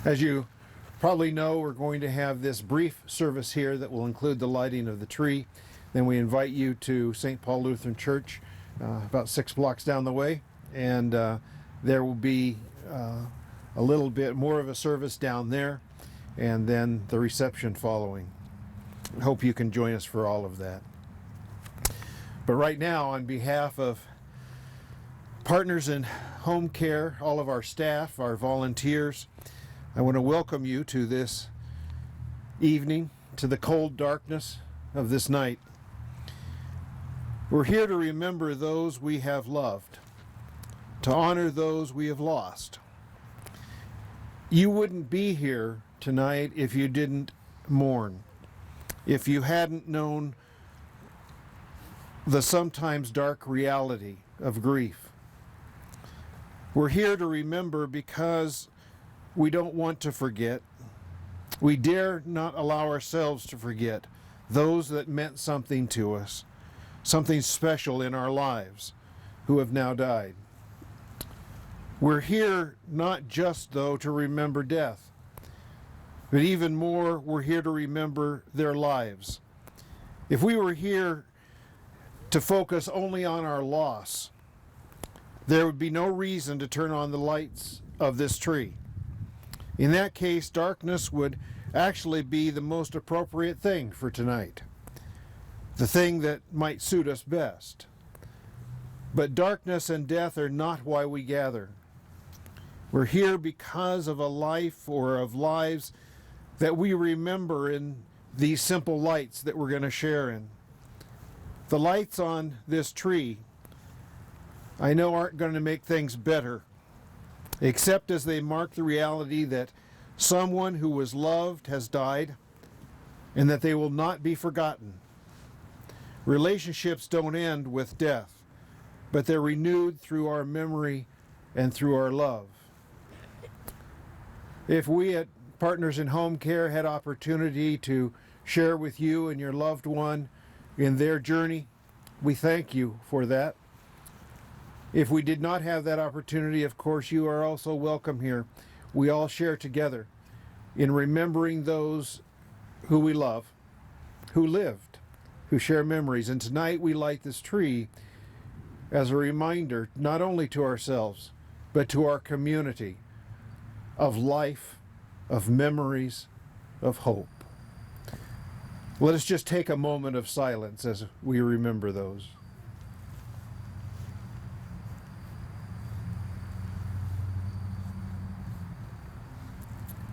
As you probably know, we're going to have this brief service here that will include the lighting of the tree. Then we invite you to St. Paul Lutheran Church, about 6 blocks down the way, and there will be a little bit more of a service down there, and then the reception following. I hope you can join us for all of that. But right now, on behalf of Partners in Home Care, all of our staff, our volunteers, I want to welcome you to this evening, to the cold darkness of this night. We're here to remember those we have loved, to honor those we have lost. You wouldn't be here tonight if you didn't mourn, if you hadn't known the sometimes dark reality of grief. We're here to remember because we don't want to forget. We dare not allow ourselves to forget those that meant something to us, something special in our lives, who have now died. We're here not just, though, to remember death, but even more, we're here to remember their lives. If we were here to focus only on our loss, there would be no reason to turn on the lights of this tree. In that case, darkness would actually be the most appropriate thing for tonight, the thing that might suit us best. But darkness and death are not why we gather. We're here because of a life or of lives that we remember in these simple lights that we're going to share in. The lights on this tree, I know, aren't going to make things better, except as they mark the reality that someone who was loved has died and that they will not be forgotten. Relationships don't end with death, but they're renewed through our memory and through our love. If we at Partners in Home Care had opportunity to share with you and your loved one in their journey, we thank you for that. If we did not have that opportunity, of course, you are also welcome here. We all share together in remembering those who we love, who lived, who share memories. And tonight we light this tree as a reminder, not only to ourselves, but to our community, of life, of memories, of hope. Let us just take a moment of silence as we remember those.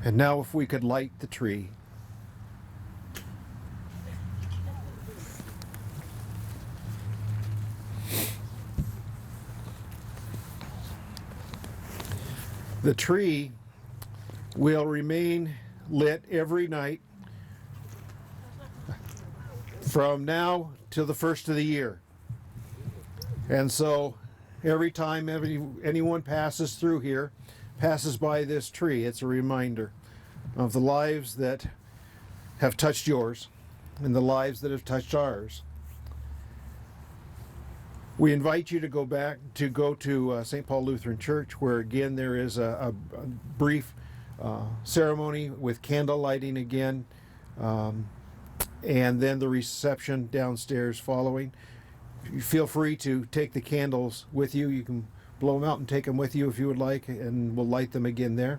And now if we could light the tree. The tree will remain lit every night from now till the first of the year. And so every time anyone passes through here, passes by this tree, it's a reminder of the lives that have touched yours and the lives that have touched ours. We invite you to go to St. Paul Lutheran Church, where again there is a brief ceremony with candle lighting again, and then the reception downstairs following. You feel free to take the candles with you. You can blow them out and take them with you if you would like, and we'll light them again there.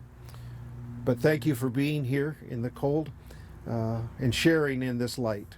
But thank you for being here in the cold and sharing in this light.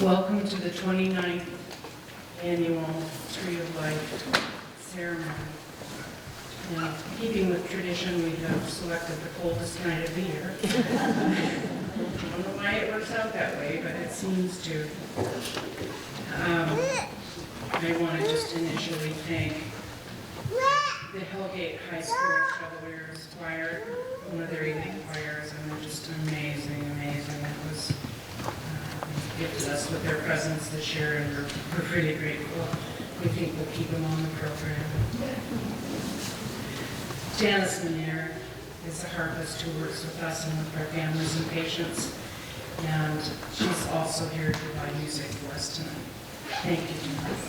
Welcome to the 29th annual Tree of Life ceremony. In keeping with tradition, we have selected the coldest night of the year. I don't know why it works out that way, but it seems to. I want to just initially thank the Hellgate High School Chevaliers Choir, one of their evening choirs, and they're just amazing. It was gifted us with their presence this year, and we're pretty grateful. We think we'll keep them on the program. Janice Manier is a harpist who works with us and with our families and patients, and she's also here to provide music for us tonight. Thank you, Janice.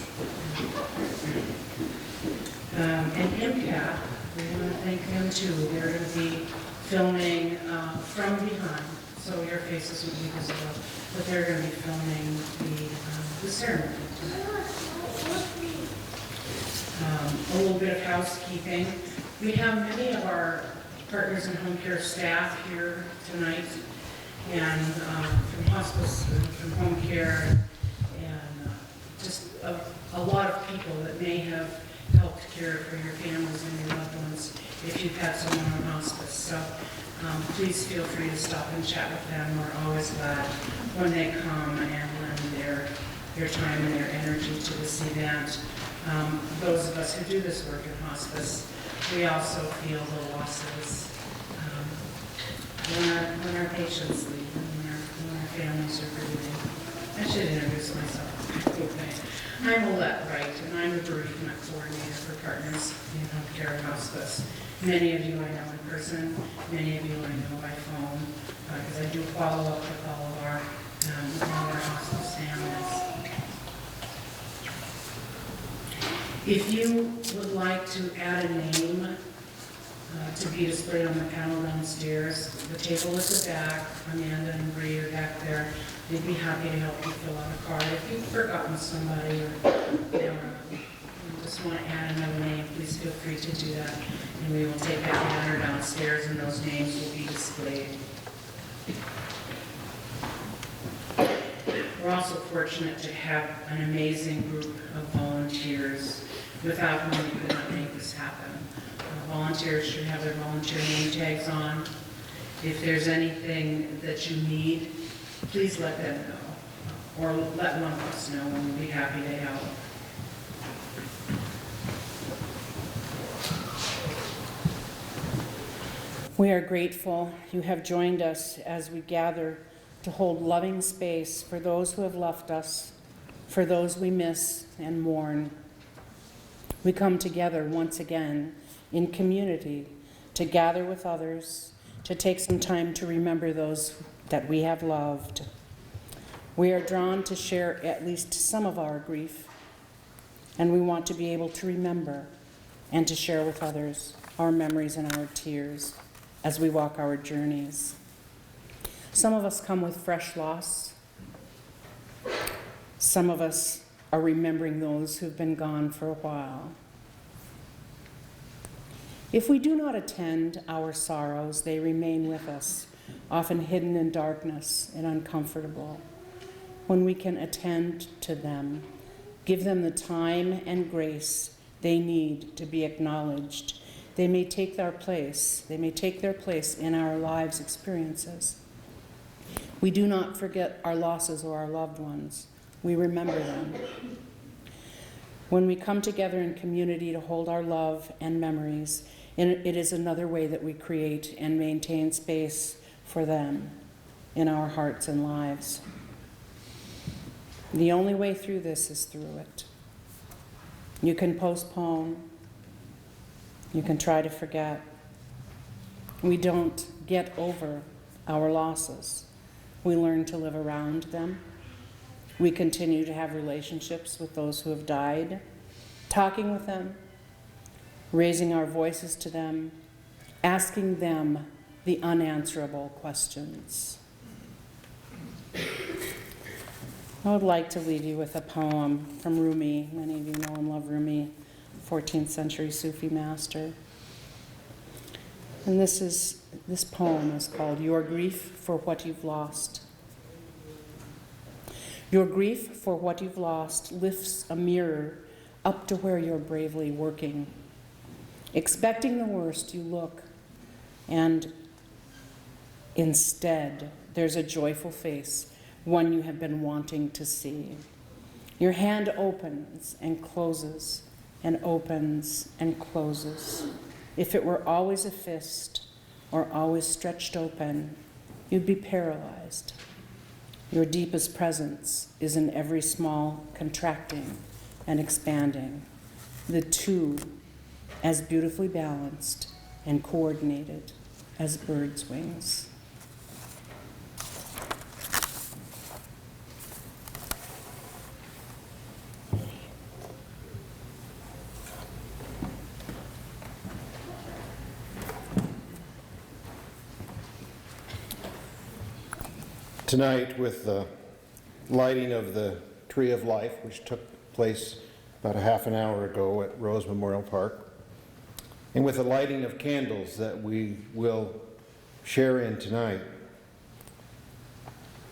And MCAT, we want to thank them too. They're going to be filming from behind, so your faces will be visible, but they're going to be filming the ceremony tonight. A little bit of housekeeping. We have many of our partners in home care staff here tonight, and from hospice and from home care, and just a lot of people that may have helped care for your families and your loved ones if you've had someone on hospice. So please feel free to stop and chat with them. We're always glad when they come and lend their time and their energy to this event. Those of us who do this work in hospice, we also feel the losses when our patients leave and when our families are grieving. I should introduce myself. Okay. I'm Olette Wright, and I'm the bereavement coordinator for Partners in Home Care and Hospice. Many of you I know in person, many of you I know by phone, because I do follow up with all of our hospice families. If you would like to add a name to be displayed on the panel downstairs, the table at the back, Amanda and Bree are back there. They'd be happy to help you fill out a card. If you've forgotten somebody or you just want to add another name, please feel free to do that. And we will take that banner downstairs and those names will be displayed. We're also fortunate to have an amazing group of volunteers without whom we could not make this happen. Volunteers should have their volunteer name tags on. If there's anything that you need, please let them know, or let one of us know, and we'll be happy to help. We are grateful you have joined us as we gather to hold loving space for those who have left us, for those we miss and mourn. We come together once again in community to gather with others, to take some time to remember those that we have loved. We are drawn to share at least some of our grief, and we want to be able to remember and to share with others our memories and our tears as we walk our journeys. Some of us come with fresh loss. Some of us are remembering those who've been gone for a while. If we do not attend our sorrows, they remain with us, often hidden in darkness and uncomfortable. When we can attend to them, give them the time and grace they need to be acknowledged, they may take their place. They may take their place in our lives' experiences. We do not forget our losses or our loved ones. We remember them. When we come together in community to hold our love and memories, it is another way that we create and maintain space for them in our hearts and lives. The only way through this is through it. You can postpone. You can try to forget. We don't get over our losses. We learn to live around them. We continue to have relationships with those who have died, talking with them, raising our voices to them, asking them the unanswerable questions. I would like to leave you with a poem from Rumi. Many of you know and love Rumi, 14th century Sufi master. And this poem is called Your Grief for What You've Lost. Your grief for what you've lost lifts a mirror up to where you're bravely working. Expecting the worst, you look, and instead, there's a joyful face, one you have been wanting to see. Your hand opens and closes, and opens and closes. If it were always a fist or always stretched open, you'd be paralyzed. Your deepest presence is in every small contracting and expanding, the two as beautifully balanced and coordinated as birds' wings. Tonight, with the lighting of the Tree of Life, which took place about a half an hour ago at Rose Memorial Park, and with the lighting of candles that we will share in tonight,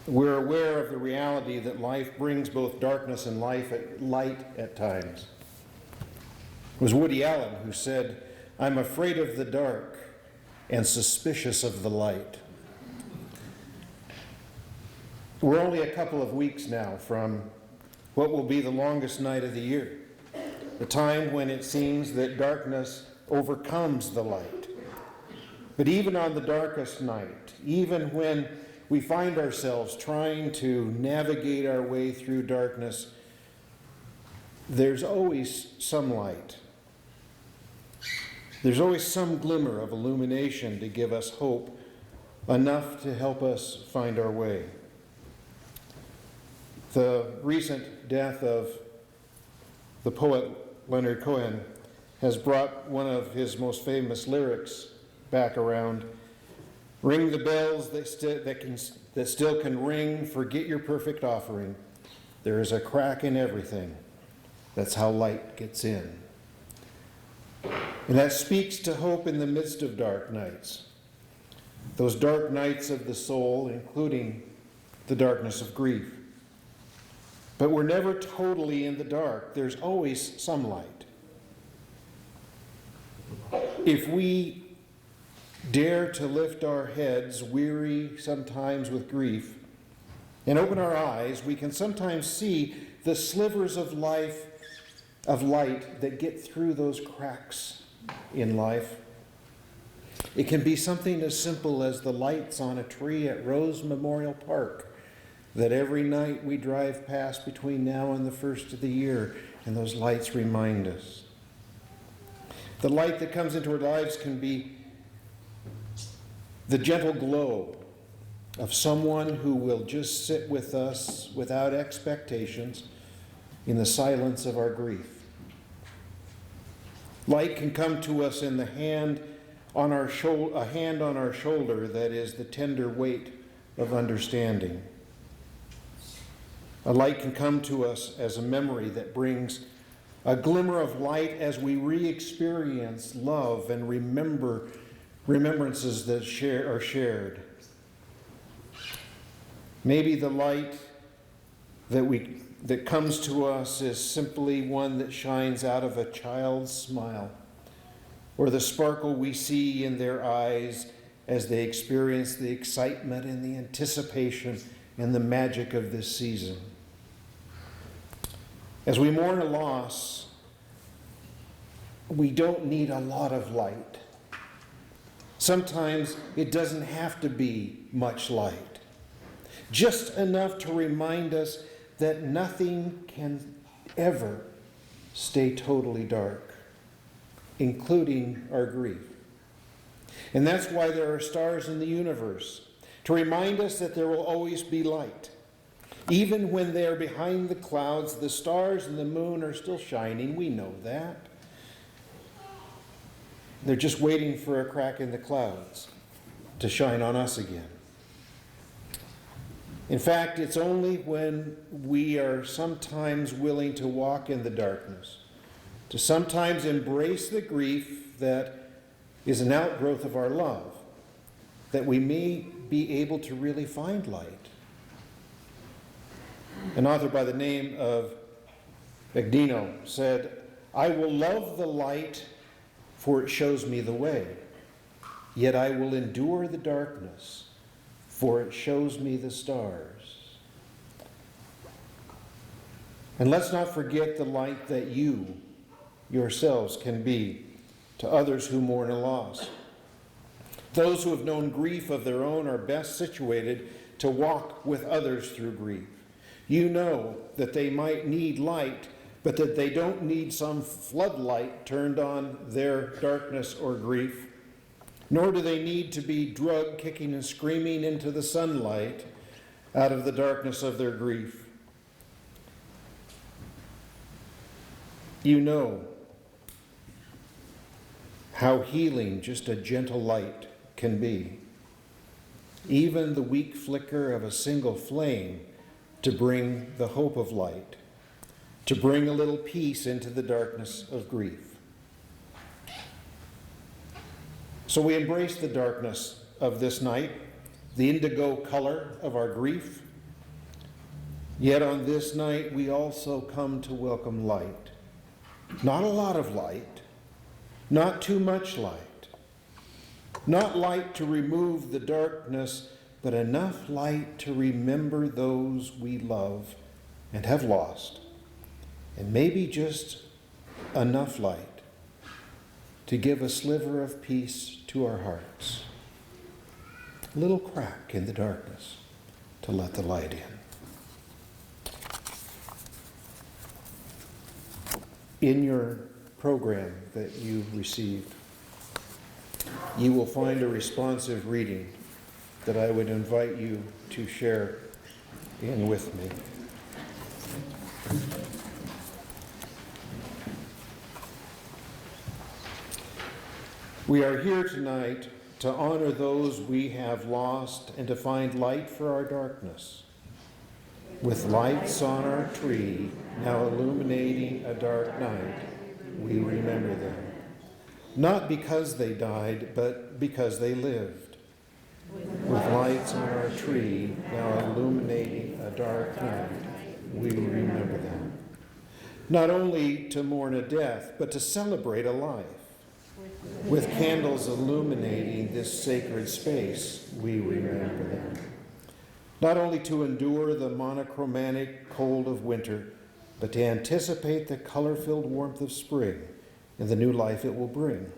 we're aware of the reality that life brings both darkness and light at times. It was Woody Allen who said, "I'm afraid of the dark and suspicious of the light." We're only a couple of weeks now from what will be the longest night of the year, the time when it seems that darkness overcomes the light. But even on the darkest night, even when we find ourselves trying to navigate our way through darkness, there's always some light. There's always some glimmer of illumination to give us hope, enough to help us find our way. The recent death of the poet Leonard Cohen has brought one of his most famous lyrics back around. Ring the bells that still can ring, forget your perfect offering. There is a crack in everything. That's how light gets in. And that speaks to hope in the midst of dark nights. Those dark nights of the soul, including the darkness of grief. But we're never totally in the dark. There's always some light. If we dare to lift our heads, weary sometimes with grief, and open our eyes, we can sometimes see the slivers of light that get through those cracks in life. It can be something as simple as the lights on a tree at Rose Memorial Park that every night we drive past between now and the first of the year, and those lights remind us. The light that comes into our lives can be the gentle glow of someone who will just sit with us without expectations in the silence of our grief. Light can come to us in the hand on our shoulder that is the tender weight of understanding. A light can come to us as a memory that brings a glimmer of light as we re-experience love and remembrances that are shared. Maybe the light that comes to us is simply one that shines out of a child's smile, or the sparkle we see in their eyes as they experience the excitement and the anticipation and the magic of this season. As we mourn a loss, we don't need a lot of light. Sometimes it doesn't have to be much light. Just enough to remind us that nothing can ever stay totally dark, including our grief. And that's why there are stars in the universe, to remind us that there will always be light. Even when they are behind the clouds, the stars and the moon are still shining. We know that. They're just waiting for a crack in the clouds. to shine on us again. In fact, it's only when we are sometimes willing to walk in the darkness, to sometimes embrace the grief that is an outgrowth of our love, that we may be able to really find light. An author by the name of Agnino said, "I will love the light, for it shows me the way. Yet I will endure the darkness, for it shows me the stars." And let's not forget the light that you yourselves can be to others who mourn a loss. Those who have known grief of their own are best situated to walk with others through grief. You know that they might need light, but that they don't need some floodlight turned on their darkness or grief. Nor do they need to be drugged, kicking and screaming into the sunlight out of the darkness of their grief. You know how healing just a gentle light can be. Even the weak flicker of a single flame to bring the hope of light, to bring a little peace into the darkness of grief. So we embrace the darkness of this night, the indigo color of our grief. Yet on this night, we also come to welcome light. Not a lot of light, not too much light, not light to remove the darkness, but enough light to remember those we love and have lost, and maybe just enough light to give a sliver of peace to our hearts, a little crack in the darkness to let the light in. In your program that you received, you will find a responsive reading that I would invite you to share in with me. We are here tonight to honor those we have lost and to find light for our darkness. With lights on our tree, now illuminating a dark night, we remember them. Not because they died, but because they lived. With lights on our tree, now illuminating a dark night, we remember them. Not only to mourn a death, but to celebrate a life. With candles illuminating this sacred space, we remember them. Not only to endure the monochromatic cold of winter, but to anticipate the color-filled warmth of spring and the new life it will bring.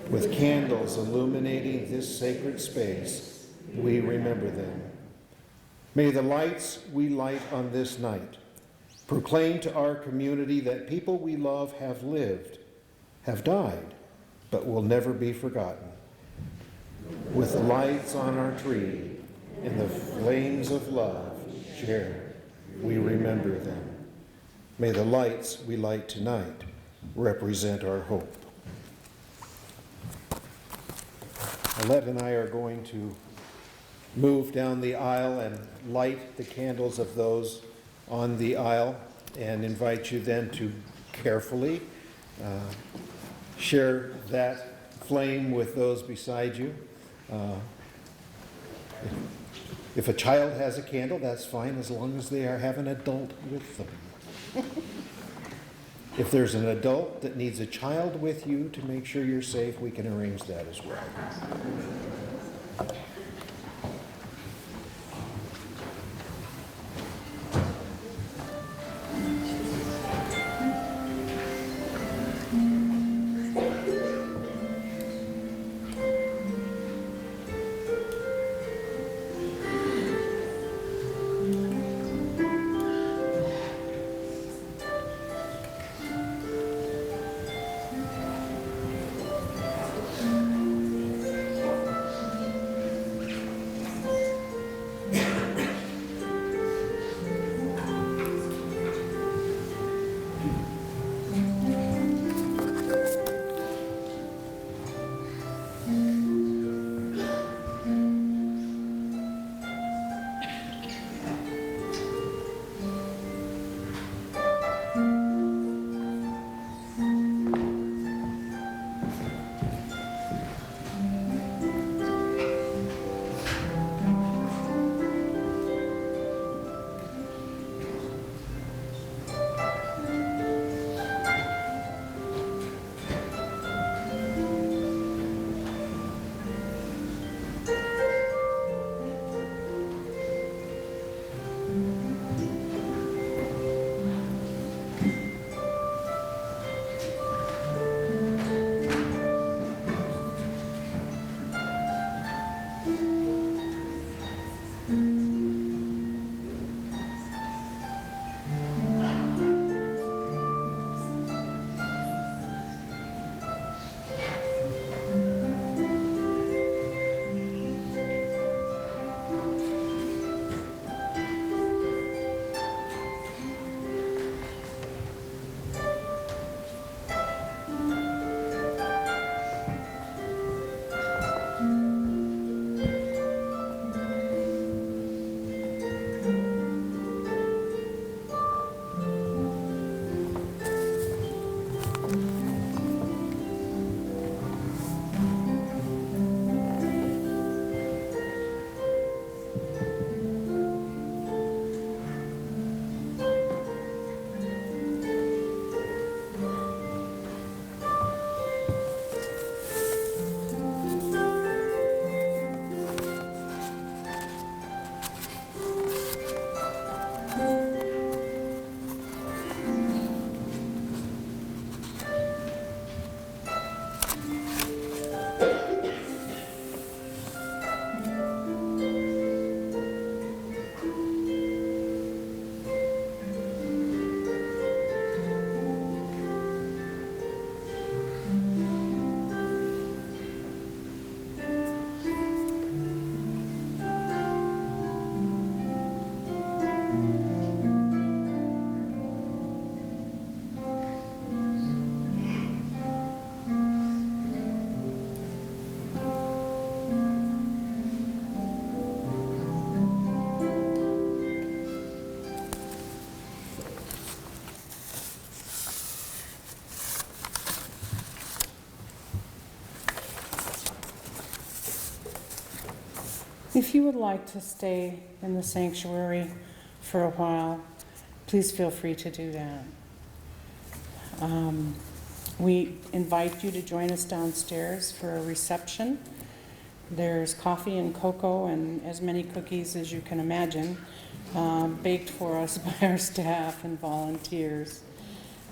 With candles illuminating this sacred space, we remember them. May the lights we light on this night proclaim to our community that people we love have lived, have died, but will never be forgotten. With the lights on our tree and the flames of love shared, we remember them. May the lights we light tonight represent our hope. Alette and I are going to move down the aisle and light the candles of those on the aisle and invite you then to carefully share that flame with those beside you. If a child has a candle, that's fine as long as they have an adult with them. If there's an adult that needs a child with you to make sure you're safe, we can arrange that as well. If you would like to stay in the sanctuary for a while, please feel free to do that. We invite you to join us downstairs for a reception. There's coffee and cocoa and as many cookies as you can imagine, baked for us by our staff and volunteers.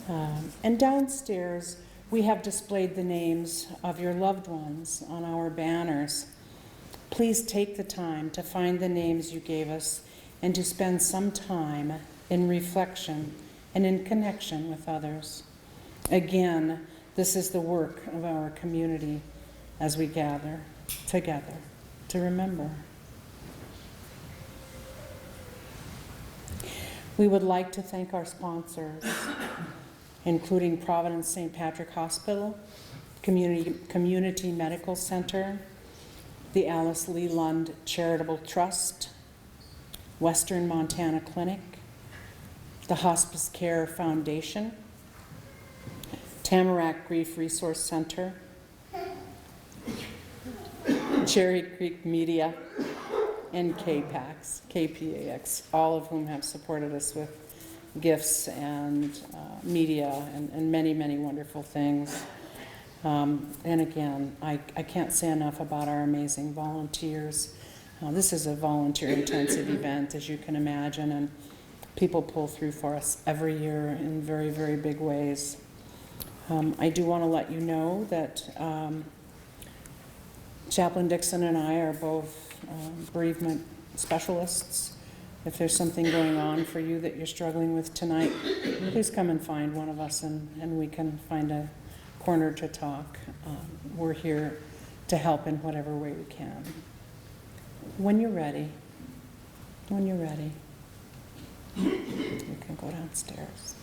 And downstairs, we have displayed the names of your loved ones on our banners. Please take the time to find the names you gave us and to spend some time in reflection and in connection with others. Again, this is the work of our community as we gather together to remember. We would like to thank our sponsors, including Providence St. Patrick Hospital, Community Medical Center, the Alice Lee Lund Charitable Trust, Western Montana Clinic, the Hospice Care Foundation, Tamarack Grief Resource Center, Cherry Creek Media, and KPAX, all of whom have supported us with gifts and media and many, many wonderful things. And again, I can't say enough about our amazing volunteers. This is a volunteer-intensive event, as you can imagine, and people pull through for us every year in very, very big ways. I do want to let you know that Chaplain Dixon and I are both bereavement specialists. If there's something going on for you that you're struggling with tonight, please come and find one of us and we can find a corner to talk. We're here to help in whatever way we can. When you're ready, you can go downstairs.